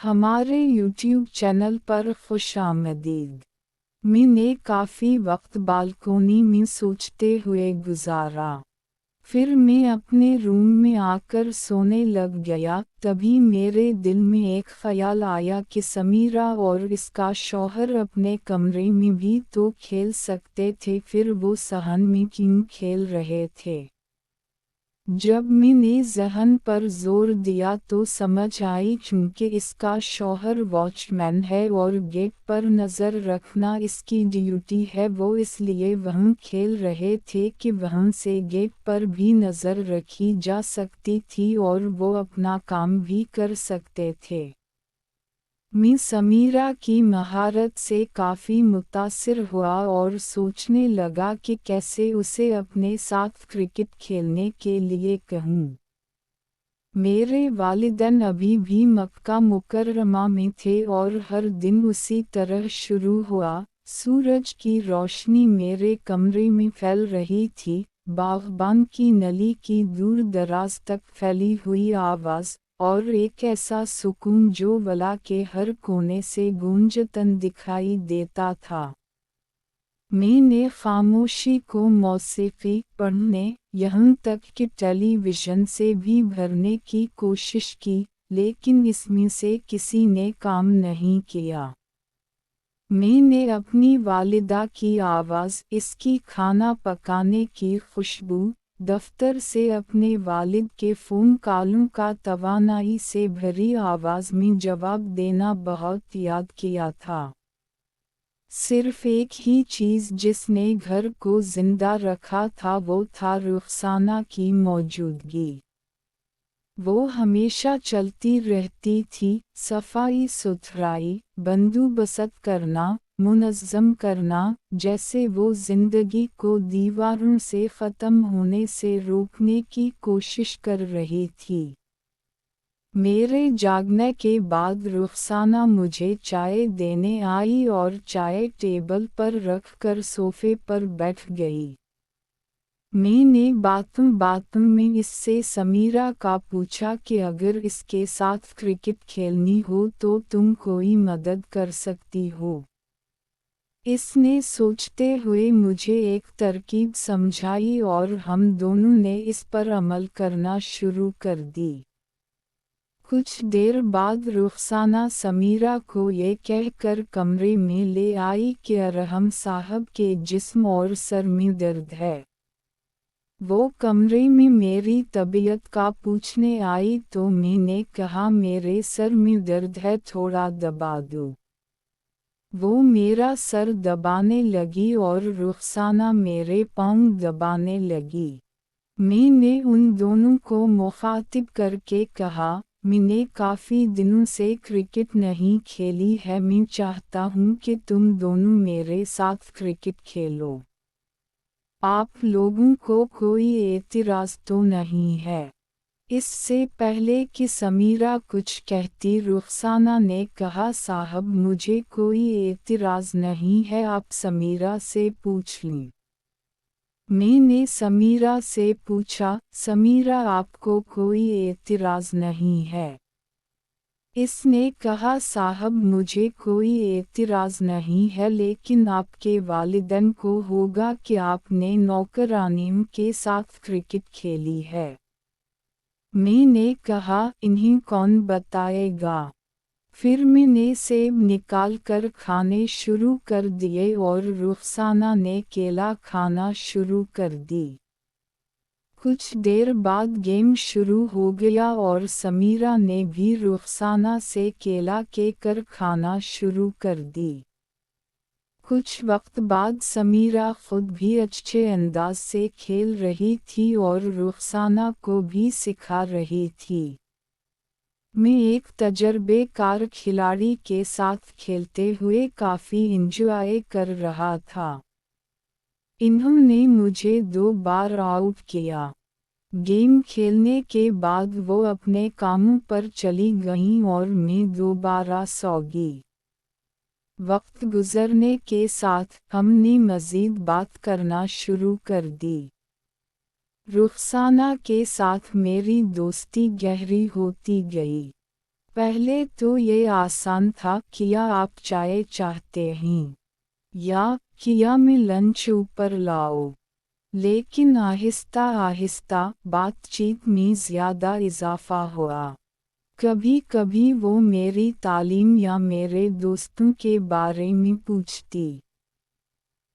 हमारे YouTube channel पर खुश आमदीद। मैंने काफ़ी वक्त बालकोनी में सोचते हुए गुजारा। फिर मैं अपने रूम में आकर सोने लग गया। तभी मेरे दिल में एक ख्याल आया कि समीरा और इसका शौहर अपने कमरे में भी तो खेल सकते थे, फिर वो सहन में क्यों खेल रहे थे। जब मैंने ज़हन पर जोर दिया तो समझ आई, क्योंकि इसका शौहर वॉचमैन है और गेट पर नज़र रखना इसकी ड्यूटी है। वो इसलिए वहाँ खेल रहे थे कि वहाँ से गेट पर भी नज़र रखी जा सकती थी और वो अपना काम भी कर सकते थे। मैं समीरा की महारत से काफ़ी मुतासिर हुआ और सोचने लगा कि कैसे उसे अपने साथ क्रिकेट खेलने के लिए कहूँ। मेरे वालिदैन अभी भी मक्का मुकर्रमा में थे और हर दिन उसी तरह शुरू हुआ। सूरज की रोशनी मेरे कमरे में फैल रही थी, बाग़बान की नली की दूर दराज तक फैली हुई आवाज़, और एक ऐसा सुकून जो वला के हर कोने से गूंजतन दिखाई देता था। मैंने खामोशी को मौसीकी पढ़ने, यहाँ तक कि टेलीविज़न से भी भरने की कोशिश की, लेकिन इसमें से किसी ने काम नहीं किया। मैंने अपनी वालिदा की आवाज़, इसकी खाना पकाने की खुशबू, दफ्तर से अपने वालिद के फ़ोन कॉलों का तवानाई से भरी आवाज़ में जवाब देना बहुत याद किया था। सिर्फ एक ही चीज़ जिसने घर को जिंदा रखा था वो था रुखसाना की मौजूदगी। वो हमेशा चलती रहती थी, सफाई सुथराई, बंदोबस्त करना, मुनज़्ज़म करना, जैसे वो ज़िंदगी को दीवारों से ख़त्म होने से रोकने की कोशिश कर रही थी। मेरे जागने के बाद रुखसाना मुझे चाय देने आई और चाय टेबल पर रख कर सोफ़े पर बैठ गई। मैंने बातों में इससे समीरा का पूछा कि अगर इसके साथ क्रिकेट खेलनी हो तो तुम कोई मदद कर सकती हो। इसने सोचते हुए मुझे एक तरकीब समझाई और हम दोनों ने इस पर अमल करना शुरू कर दी। कुछ देर बाद रुखसाना समीरा को ये कहकर कमरे में ले आई कि अरहम साहब के जिस्म और सर में दर्द है। वो कमरे में मेरी तबीयत का पूछने आई तो मैंने कहा मेरे सर में दर्द है, थोड़ा दबा दो। वो मेरा सर दबाने लगी और रुखसाना मेरे पाँव दबाने लगी। मैंने उन दोनों को मुखातिब करके कहा, मैंने काफ़ी दिनों से क्रिकेट नहीं खेली है, मैं चाहता हूँ कि तुम दोनों मेरे साथ क्रिकेट खेलो। आप लोगों को कोई एतराज़ तो नहीं है? इससे पहले कि समीरा कुछ कहती रुखसाना ने कहा, साहब मुझे कोई एतराज़ नहीं है, आप समीरा से पूछ लें। मैंने समीरा से पूछा, समीरा आपको कोई एतराज़ नहीं है? इसने कहा, साहब मुझे कोई एतराज़ नहीं है, लेकिन आपके वालिदैन को होगा कि आपने नौकरानीम के साथ क्रिकेट खेली है। मैंने कहा, इन्हें कौन बताएगा? फिर मैंने सेब निकाल कर खाने शुरू कर दिए और रुखसाना ने केला खाना शुरू कर दी। कुछ देर बाद गेम शुरू हो गया और समीरा ने भी रुखसाना से केला के कर खाना शुरू कर दी। कुछ वक्त बाद समीरा खुद भी अच्छे अंदाज से खेल रही थी और रुखसाना को भी सिखा रही थी। मैं एक तजर्बेकार खिलाड़ी के साथ खेलते हुए काफ़ी इंजॉय कर रहा था। इन्होंने मुझे 2 बार आउट किया। गेम खेलने के बाद वो अपने कामों पर चली गईं और मैं दोबारा सौगी। वक्त गुजरने के साथ हमने मज़ीद बात करना शुरू कर दी। रुखसाना के साथ मेरी दोस्ती गहरी होती गई। पहले तो ये आसान था, किया आप चाय चाहते हैं, या किया मैं लंच ऊपर लाओ। लेकिन आहिस्ता आहिस्ता बातचीत में ज़्यादा इजाफा हुआ। कभी कभी वो मेरी तालीम या मेरे दोस्तों के बारे में पूछती।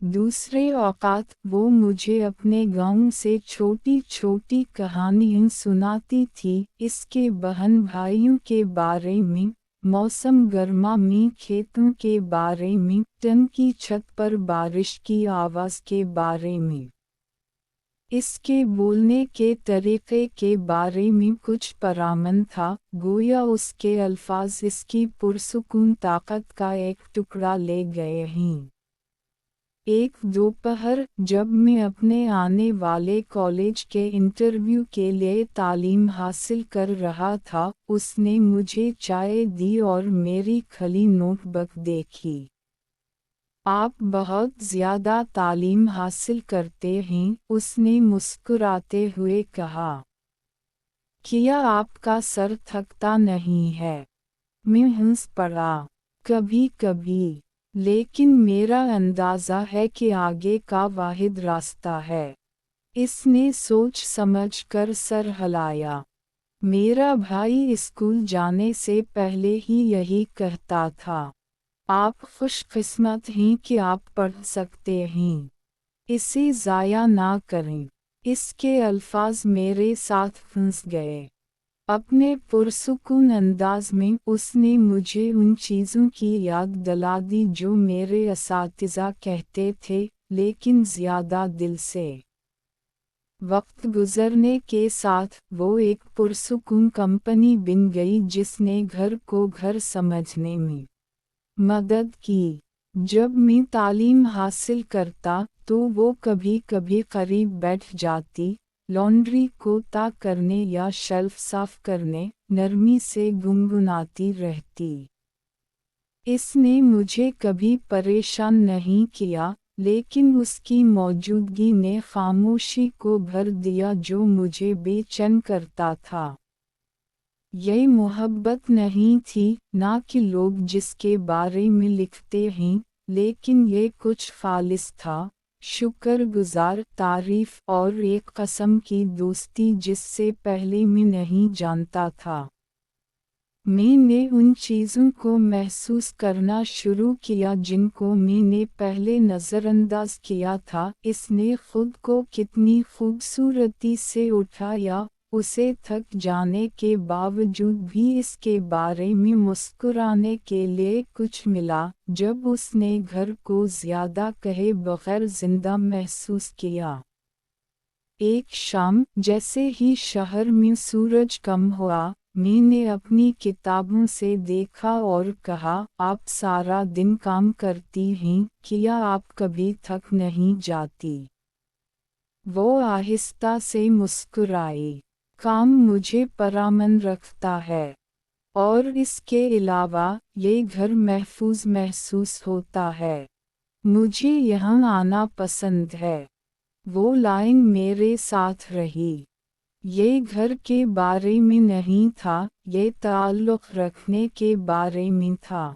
दूसरे औकात वो मुझे अपने गांव से छोटी छोटी कहानियाँ सुनाती थी, इसके बहन भाइयों के बारे में, मौसम गर्मा में खेतों के बारे में, टन की छत पर बारिश की आवाज़ के बारे में। इसके बोलने के तरीके के बारे में कुछ परामन था, गोया उसके अल्फाज इसकी पुरसुकून ताकत का एक टुकड़ा ले गए हैं। एक दोपहर जब मैं अपने आने वाले कॉलेज के इंटरव्यू के लिए तालीम हासिल कर रहा था, उसने मुझे चाय दी और मेरी खली नोटबुक देखी। आप बहुत ज़्यादा तालीम हासिल करते हैं, उसने मुस्कुराते हुए कहा। क्या आपका सर थकता नहीं है? मैं हंस पड़ा। कभी कभी, लेकिन मेरा अंदाज़ा है कि आगे का वाहिद रास्ता है। इसने सोच समझ कर सर हिलाया। मेरा भाई स्कूल जाने से पहले ही यही कहता था। आप खुशकिस्मत हैं कि आप पढ़ सकते हैं। इसे ज़ाया ना करें। इसके अल्फाज मेरे साथ फंस गए। अपने पुरसुकून अंदाज में उसने मुझे उन चीज़ों की याद दिला दी जो मेरे असातिज़ा कहते थे, लेकिन ज़्यादा दिल से। वक्त गुजरने के साथ वो एक पुरसुकून कंपनी बन गई जिसने घर को घर समझने में मदद की। जब मैं तालीम हासिल करता तो वो कभी कभी करीब बैठ जाती, लॉन्ड्री को तह करने या शेल्फ साफ करने, नरमी से गुनगुनाती रहती। इसने मुझे कभी परेशान नहीं किया, लेकिन उसकी मौजूदगी ने खामोशी को भर दिया जो मुझे बेचैन करता था। ये मोहब्बत नहीं थी, ना कि लोग जिसके बारे में लिखते हैं, लेकिन ये कुछ खालिस था, शुक्रगुजार, तारीफ और एक कसम की दोस्ती जिससे पहले मैं नहीं जानता था। मैंने उन चीज़ों को महसूस करना शुरू किया जिनको मैंने पहले नज़रअंदाज किया था। इसने खुद को कितनी खूबसूरती से उठाया, उसे थक जाने के बावजूद भी इसके बारे में मुस्कुराने के लिए कुछ मिला, जब उसने घर को ज़्यादा कहे बगैर जिंदा महसूस किया। एक शाम, जैसे ही शहर में सूरज कम हुआ, मैंने अपनी किताबों से देखा और कहा, आप सारा दिन काम करती हैं, क्या आप कभी थक नहीं जाती? वो आहिस्ता से मुस्कुराई। काम मुझे परामन रखता है। और इसके अलावा, ये घर महफूज महसूस होता है। मुझे यहाँ आना पसंद है। वो लाइन मेरे साथ रही। ये घर के बारे में नहीं था, ये ताल्लुक़ रखने के बारे में था।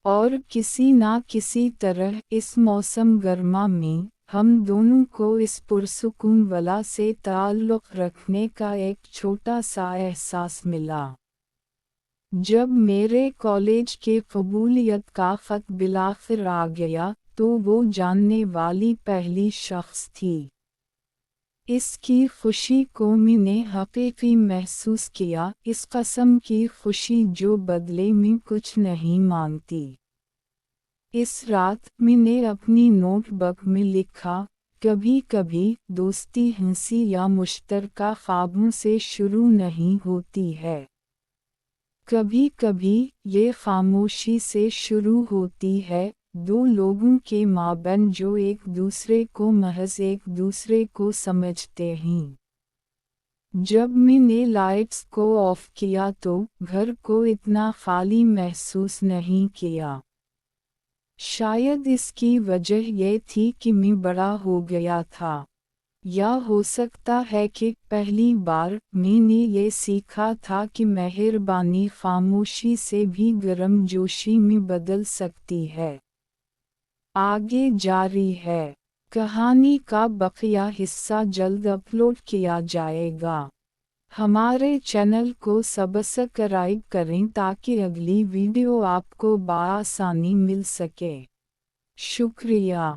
और किसी ना किसी तरह इस मौसम गर्मा में, हम दोनों को इस पुरसुकून वला से ताल्लुक़ रखने का एक छोटा सा एहसास मिला। जब मेरे कॉलेज के कबूलियत का ख़त बिलाखिर आ गया, तो वो जानने वाली पहली शख्स थी। इसकी खुशी को मैंने हकीकी महसूस किया, इस कसम की खुशी जो बदले में कुछ नहीं मांगती। इस रात मैंने अपनी नोटबुक में लिखा, कभी कभी दोस्ती हंसी या मुश्तरका ख्वाबों से शुरू नहीं होती है। कभी कभी ये खामोशी से शुरू होती है, दो लोगों के माबैन जो एक दूसरे को महज एक दूसरे को समझते हैं। जब मैंने लाइट्स को ऑफ किया तो घर को इतना खाली महसूस नहीं किया। शायद इसकी वजह यह थी कि मैं बड़ा हो गया था। یا ہو سکتا ہے کہ پہلی بار میں نے یہ سیکھا تھا کہ مہربانی خاموشی سے بھی گرم جوشی میں بدل سکتی ہے۔ آگے جاری ہے۔ کہانی کا بقیہ حصہ جلد اپلوڈ کیا جائے گا۔ ہمارے چینل کو سبسکرائب کریں تاکہ اگلی ویڈیو آپ کو بآسانی مل سکے۔ شکریہ۔